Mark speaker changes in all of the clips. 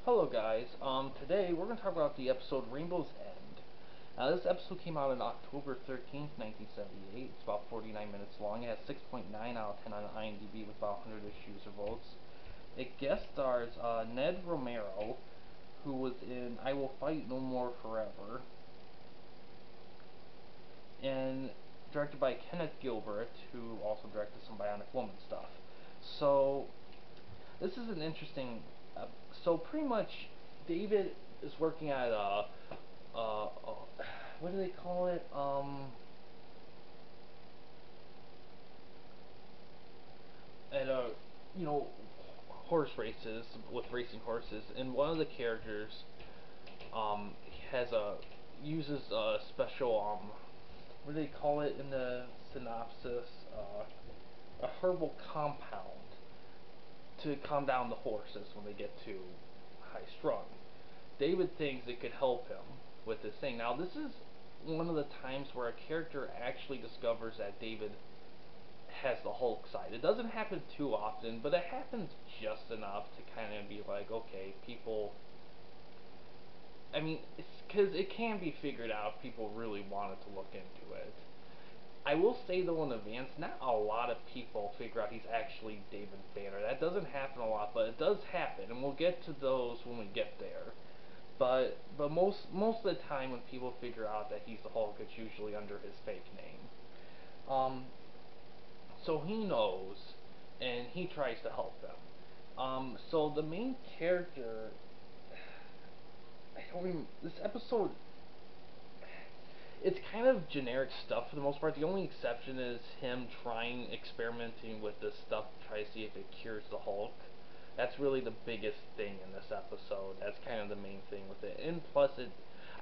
Speaker 1: Hello guys, today we're going to talk about the episode Rainbow's End. Now this episode came out on October 13th, 1978. It's about 49 minutes long. It has 6.9 out of 10 on IMDb with about 100 user votes. It guest stars Ned Romero, who was in I Will Fight No More Forever, and directed by Kenneth Gilbert, who also directed some Bionic Woman stuff. So this is an interesting. So pretty much, David is working at what do they call it? At you know, horse races with racing horses, and one of the characters has a uses a special what do they call it in the synopsis? A herbal compound to calm down the horses when they get too high strung. David thinks it could help him with this thing. Now, this is one of the times where a character actually discovers that David has the Hulk side. It doesn't happen too often, but it happens just enough to kind of be like, okay, people. I mean, it's because it can be figured out if people really wanted to look into it. I will say though in advance, not a lot of people figure out he's actually David Banner. That doesn't happen a lot, but it does happen, and we'll get to those when we get there. But most of the time when people figure out that he's the Hulk, it's usually under his fake name. So he knows, and he tries to help them. So the main character, I don't even, this episode, it's kind of generic stuff for the most part. The only exception is him experimenting with this stuff to try to see if it cures the Hulk. That's really the biggest thing in this episode. That's kind of the main thing with it. And plus,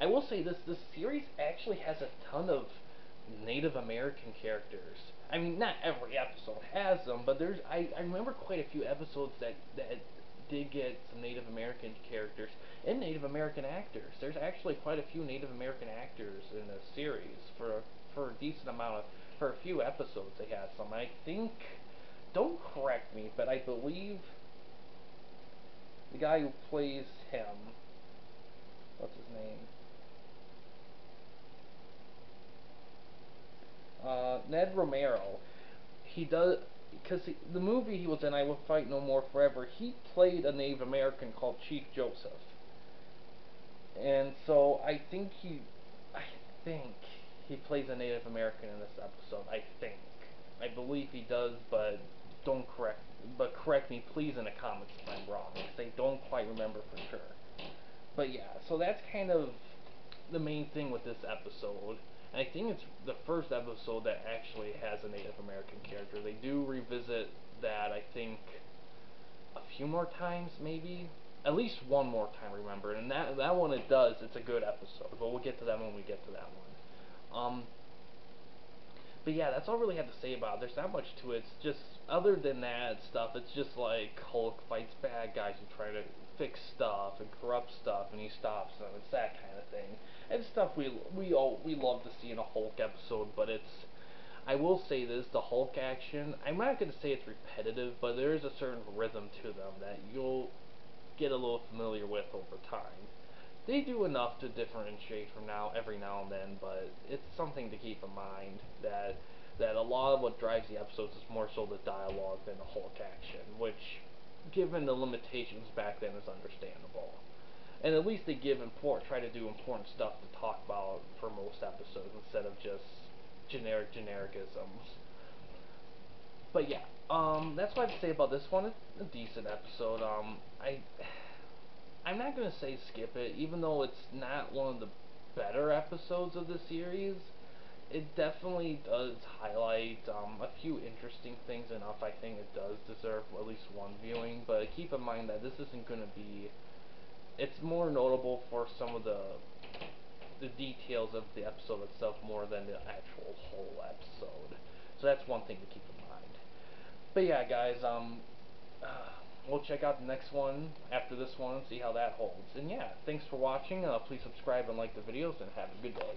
Speaker 1: I will say this series actually has a ton of Native American characters. I mean, not every episode has them, but I remember quite a few episodes that did get some Native American characters and Native American actors. There's actually quite a few Native American actors in this series for a decent amount of for a few episodes. They had some. I think, don't correct me, but I believe the guy who plays him, what's his name? Ned Romero. He does, because the movie he was in, I Will Fight No More Forever, he played a Native American called Chief Joseph. And so I think he plays a Native American in this episode. I believe he does, but correct me please in the comments if I'm wrong, because I don't quite remember for sure. But yeah, so that's kind of the main thing with this episode. And I think it's the first episode that actually has a Native American character. They do revisit that, I think, a few more times, maybe. At least one more time, remember. And that one it does. It's a good episode. But we'll get to that when we get to that one. But yeah, that's all I really have to say about it. There's not much to it. It's just, other than that stuff, it's just like Hulk fights bad guys who try to fix stuff and corrupt stuff, and he stops them. It's that kind of thing. It's stuff we love to see in a Hulk episode, but it's, I will say this, the Hulk action, I'm not going to say it's repetitive, but there is a certain rhythm to them that you'll get a little familiar with over time. They do enough to differentiate from every now and then, but it's something to keep in mind that a lot of what drives the episodes is more so the dialogue than the Hulk action, which, given the limitations back then, is understandable. And at least they try to do important stuff to talk about for most episodes instead of just genericisms. But yeah, that's what I have to say about this one. It's a decent episode. I'm not gonna say skip it, even though it's not one of the better episodes of the series. It definitely does highlight a few interesting things enough. I think it does deserve at least one viewing, but keep in mind that this isn't gonna be. It's more notable for some of the details of the episode itself more than the actual whole episode. So that's one thing to keep in mind. But yeah, guys, we'll check out the next one after this one and see how that holds. And yeah, thanks for watching. Please subscribe and like the videos, and have a good day.